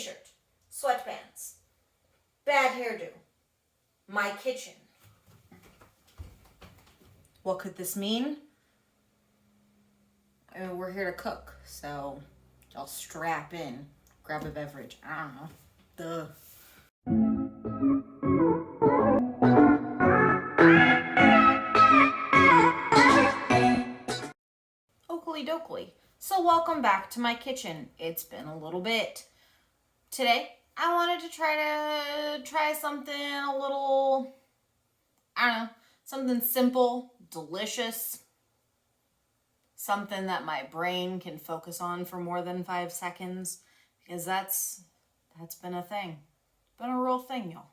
t-shirt, sweatpants, bad hairdo, my kitchen. What could this mean? I mean, we're here to cook, so y'all strap in, grab a beverage. I don't know. Duh. Oakley dokley. So welcome back to my kitchen. It's been a little bit. Today, I wanted to try something a little, I don't know, something simple, delicious, something that my brain can focus on for more than 5 seconds, because that's been a thing. Been a real thing, y'all.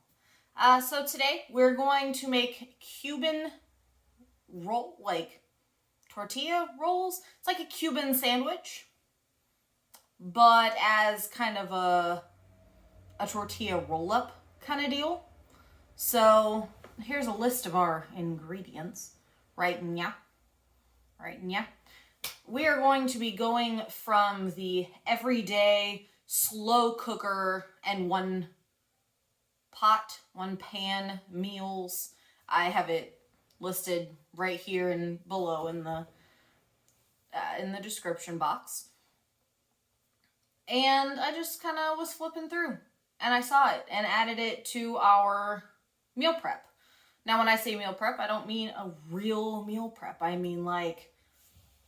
So today, we're going to make Cuban roll, like tortilla rolls. It's like a Cuban sandwich, but as kind of a tortilla roll-up kind of deal. So here's a list of our ingredients. Right nya. We are going to be going from the everyday slow cooker and one pan meals. I have it listed right here and below in the description box. And I just kind of was flipping through and I saw it and added it to our meal prep. Now, when I say meal prep, I don't mean a real meal prep. I mean like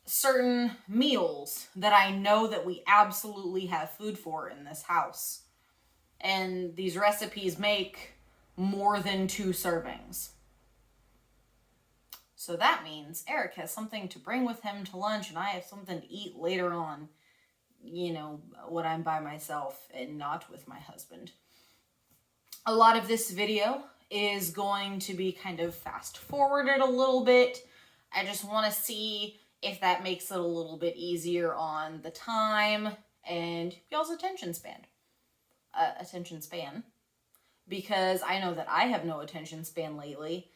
certain meals that I know that we absolutely have food for in this house. And these recipes make more than 2 servings. So that means Eric has something to bring with him to lunch and I have something to eat later on, you know, when I'm by myself and not with my husband. A lot of this video is going to be kind of fast forwarded a little bit. I just want to see if that makes it a little bit easier on the time and y'all's attention span. Because I know that I have no attention span lately.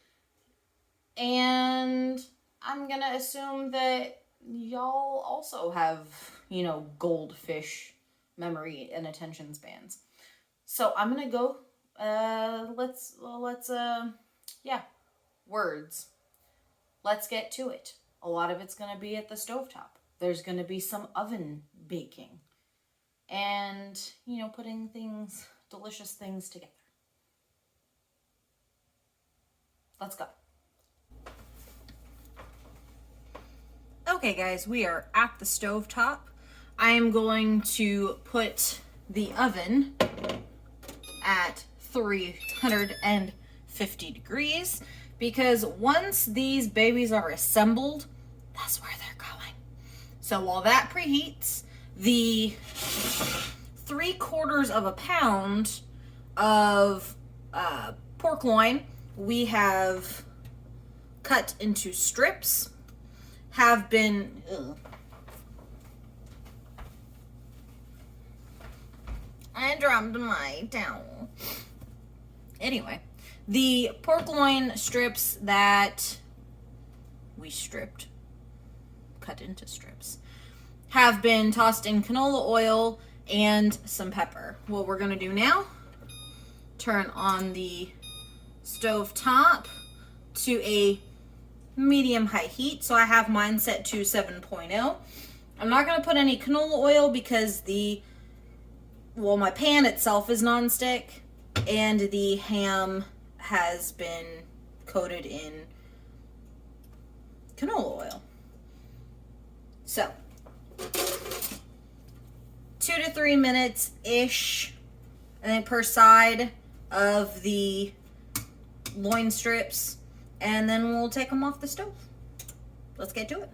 And I'm going to assume that y'all also have, you know, goldfish memory and attention spans. So I'm going to go, words. Let's get to it. A lot of it's going to be at the stovetop. There's going to be some oven baking. And, you know, putting delicious things together. Let's go. Okay, guys, we are at the stovetop. I am going to put the oven at 350 degrees because once these babies are assembled, that's where they're going. So while that preheats, the 3/4 of a pound of pork loin we have cut into strips have been I dropped my towel. Anyway, the pork loin strips that we cut into strips, have been tossed in canola oil and some pepper. What we're gonna do now, turn on the stove top to a medium high heat. So I have mine set to 7.0. I'm not going to put any canola oil because my pan itself is nonstick and the ham has been coated in canola oil. So 2 to 3 minutes ish, and then per side of the loin strips, and then we'll take them off the stove. Let's get to it.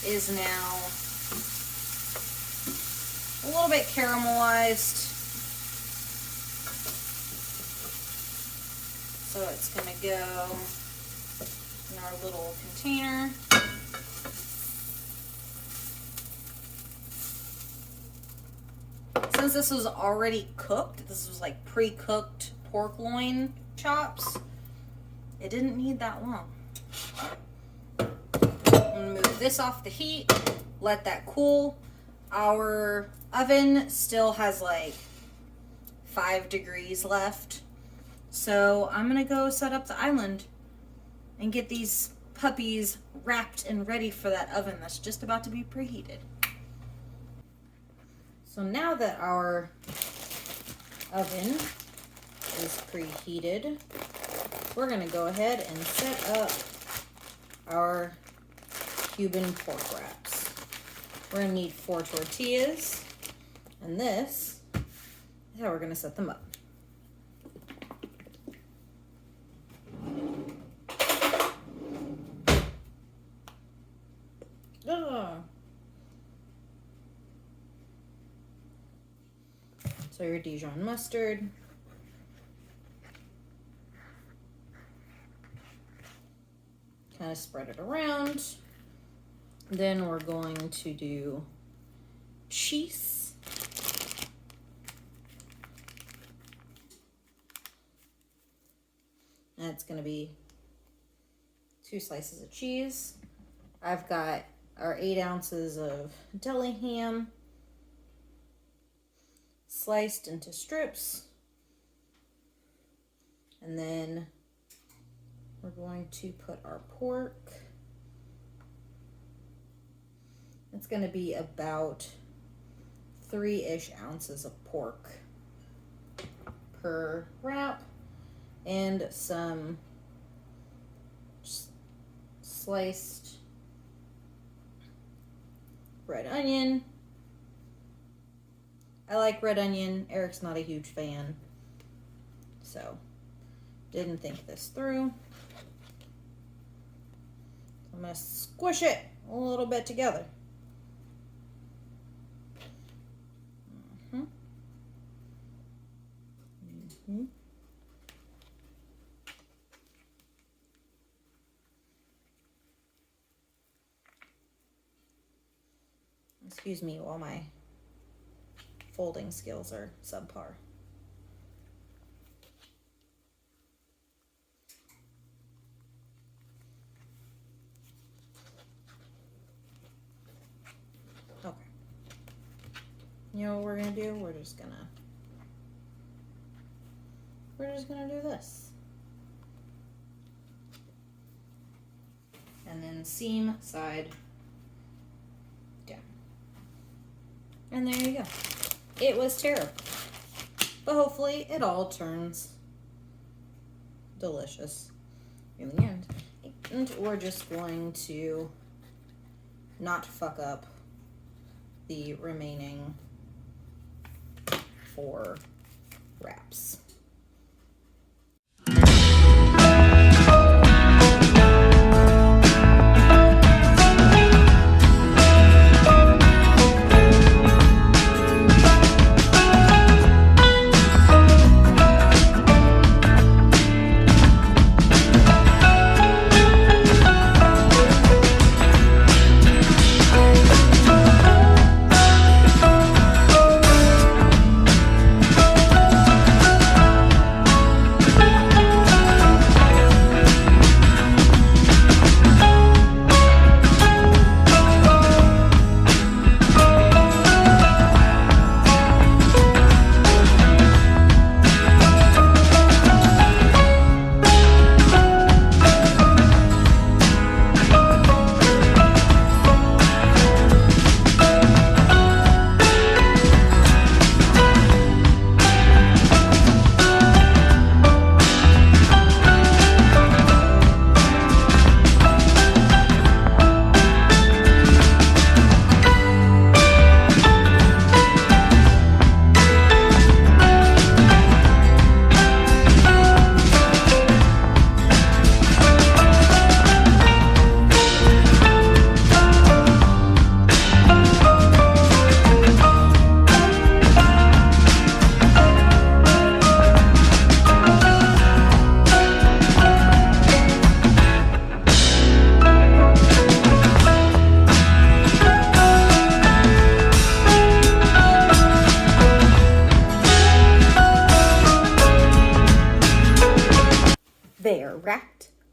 is now a little bit caramelized. So it's going to go in our little container. Since this was already cooked, this was like pre-cooked pork loin chops, it didn't need that long. I'm gonna move this off the heat, let that cool. Our oven still has like 5 degrees left. So I'm gonna go set up the island and get these puppies wrapped and ready for that oven that's just about to be preheated. So now that our oven is preheated, we're gonna go ahead and set up our Cuban pork wraps. We're gonna need 4 tortillas, and this is how we're gonna set them up. So your Dijon mustard, kind of spread it around. Then we're going to do cheese. And it's going to be 2 slices of cheese. I've got our 8 ounces of deli ham sliced into strips. And then we're going to put our pork. It's going to be about 3-ish ounces of pork per wrap, and some sliced red onion. I like red onion. Eric's not a huge fan, so didn't think this through. I'm going to squish it a little bit together. Excuse me while my folding skills are subpar. Okay. You know what we're gonna do? We're just gonna do this. And then seam side down. And there you go. It was terrible, but hopefully it all turns delicious in the end. And we're just going to not fuck up the remaining 4 wraps.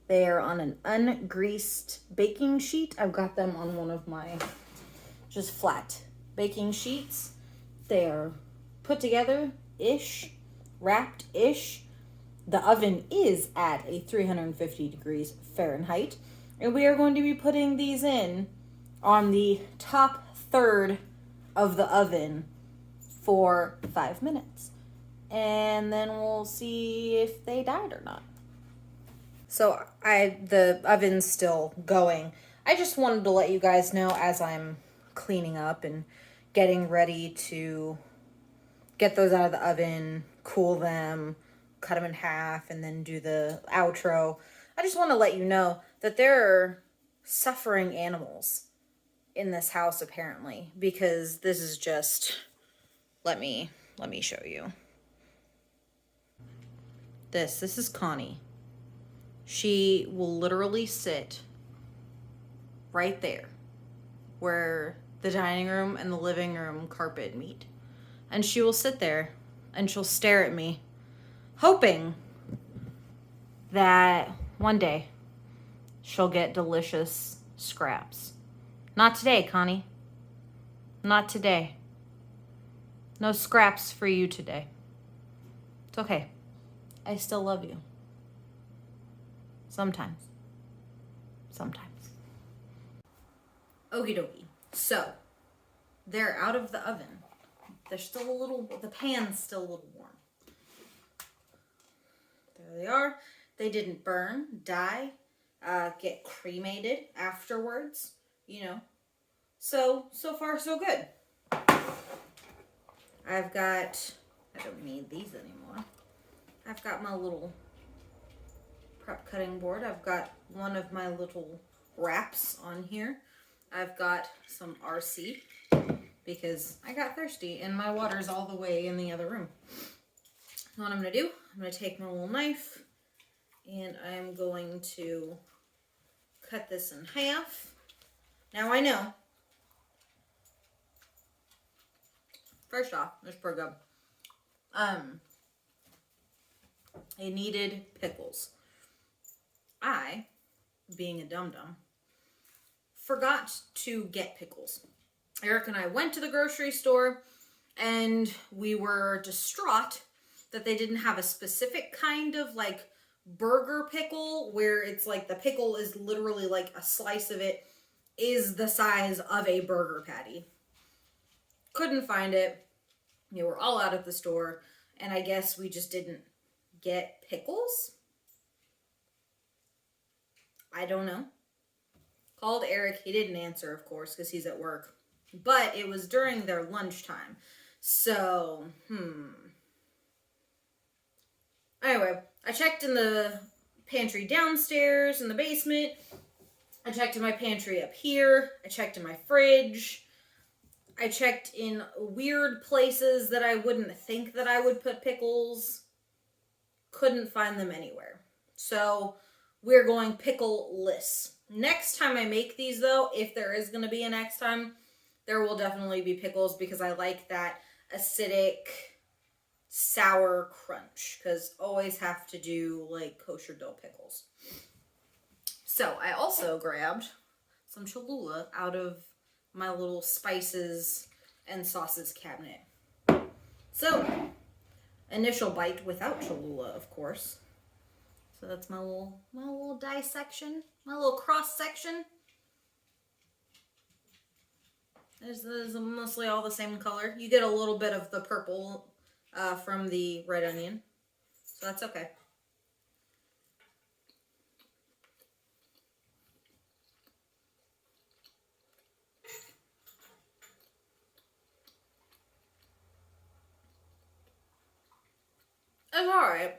They are on an ungreased baking sheet. I've got them on one of my just flat baking sheets. They are put together-ish, wrapped-ish. The oven is at a 350 degrees Fahrenheit. And we are going to be putting these in on the top third of the oven for 5 minutes. And then we'll see if they died or not. So the oven's still going. I just wanted to let you guys know as I'm cleaning up and getting ready to get those out of the oven, cool them, cut them in half, and then do the outro. I just want to let you know that there are suffering animals in this house apparently, because this is just, let me show you. This is Connie. She will literally sit right there where the dining room and the living room carpet meet. And she will sit there and she'll stare at me, hoping that one day she'll get delicious scraps. Not today, Connie. Not today. No scraps for you today. It's okay. I still love you. Sometimes. Okie dokie. So, they're out of the oven. They're still a little, the pan's still a little warm. There they are. They didn't burn, die, get cremated afterwards, you know. So far so good. I don't need these anymore. I've got my little prep cutting board. I've got one of my little wraps on here. I've got some RC because I got thirsty and my water's all the way in the other room. What I'm going to do, I'm going to take my little knife and I'm going to cut this in half. Now I know, first off, it's pretty good. It needed pickles. I, being a dum-dum, forgot to get pickles. Eric and I went to the grocery store and we were distraught that they didn't have a specific kind of like burger pickle where it's like the pickle is literally like a slice of it is the size of a burger patty. Couldn't find it. We were all out at the store and I guess we just didn't get pickles. I don't know. Called Eric. He didn't answer, of course, because he's at work. But it was during their lunchtime. So, Anyway, I checked in the pantry downstairs in the basement. I checked in my pantry up here. I checked in my fridge. I checked in weird places that I wouldn't think that I would put pickles. Couldn't find them anywhere. So, we're going pickle-less. Next time I make these, though, if there is going to be a next time, there will definitely be pickles because I like that acidic, sour crunch. Because always have to do, like, kosher dill pickles. So, I also grabbed some Cholula out of my little spices and sauces cabinet. So, initial bite without Cholula, of course. So that's my little dissection, my little cross section. This is mostly all the same color. You get a little bit of the purple from the red onion, so that's okay. It's alright.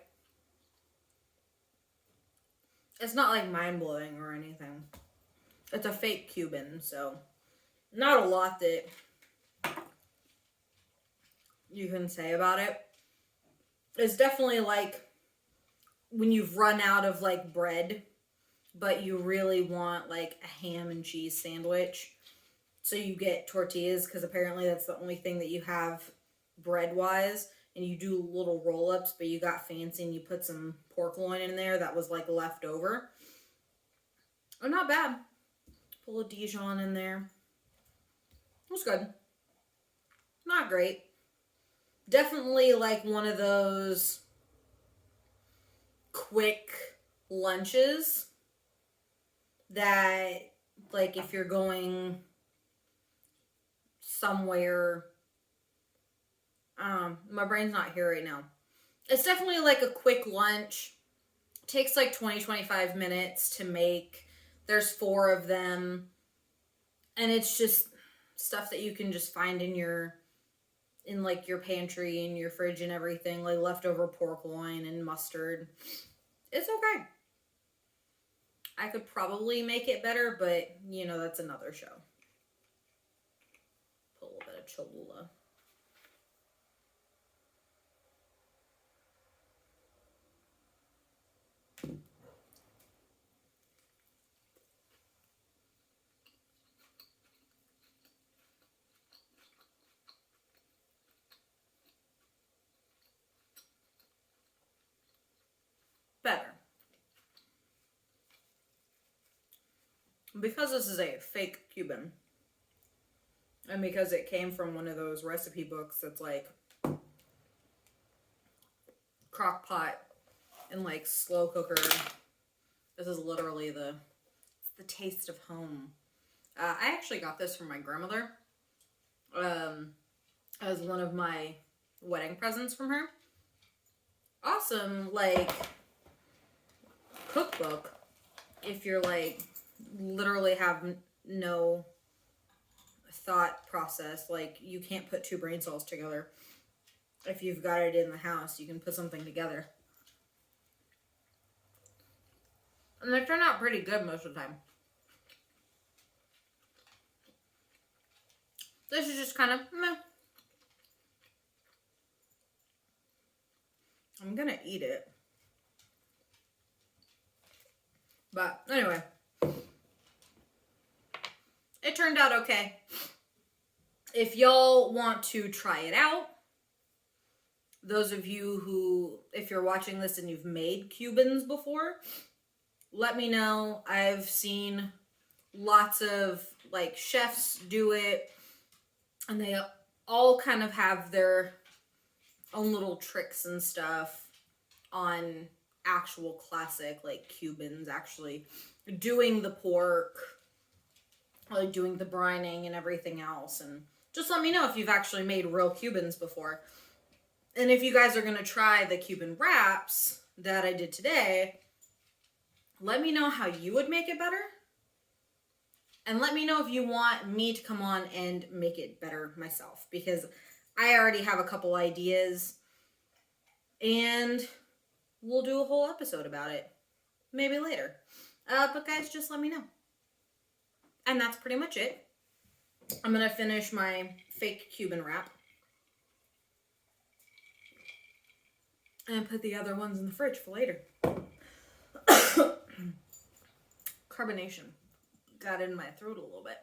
It's not like mind-blowing or anything. It's a fake Cuban, so not a lot that you can say about it. It's definitely like when you've run out of like bread, but you really want like a ham and cheese sandwich. So you get tortillas because apparently that's the only thing that you have bread-wise. And you do little roll-ups, but you got fancy and you put some pork loin in there that was like left over. Oh, not bad. Put a little Dijon in there. It was good. Not great. Definitely like one of those quick lunches that, like, if you're going somewhere, my brain's not here right now. It's definitely like a quick lunch. It takes like 20-25 minutes to make. There's 4 of them, and it's just stuff that you can just find in like your pantry and your fridge and everything, like leftover pork loin and mustard. It's okay. I could probably make it better, but you know, that's another show. Put a little bit of Cholula. Better. Because this is a fake Cuban, and because it came from one of those recipe books that's like crock pot and like slow cooker, this is literally the taste of home. I actually got this from my grandmother as one of my wedding presents from her. Awesome, like, cookbook if you're like literally have no thought process. Like, you can't put 2 brain cells together. If you've got it in the house, you can put something together. And they turn out pretty good most of the time. This is just kind of meh. I'm gonna eat it. But anyway, it turned out okay. If y'all want to try it out, those of you who, if you're watching this and you've made Cubans before, let me know. I've seen lots of like chefs do it, and they all kind of have their own little tricks and stuff on actual classic like Cubans, actually doing the pork, like doing the brining and everything else. And just let me know if you've actually made real Cubans before. And if you guys are going to try the Cuban wraps that I did today, let me know how you would make it better. And let me know if you want me to come on and make it better myself, because I already have a couple ideas, and we'll do a whole episode about it. Maybe later. But guys, just let me know. And that's pretty much it. I'm going to finish my fake Cuban wrap. And put the other ones in the fridge for later. Carbonation got in my throat a little bit.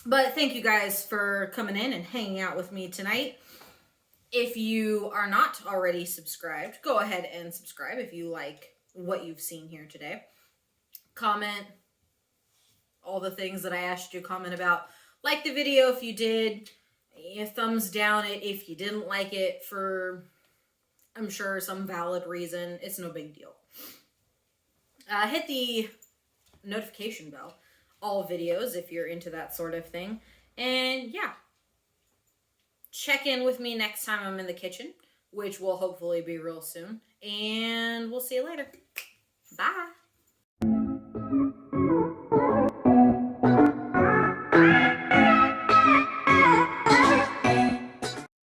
But thank you guys for coming in and hanging out with me tonight. If you are not already subscribed, go ahead and subscribe if you like what you've seen here today. Comment all the things that I asked you to comment about. Like the video if you did. Thumbs down it if you didn't like it for, I'm sure, some valid reason. It's no big deal. Hit the notification bell. All videos if you're into that sort of thing. And yeah. Check in with me next time I'm in the kitchen, which will hopefully be real soon. And we'll see you later. Bye.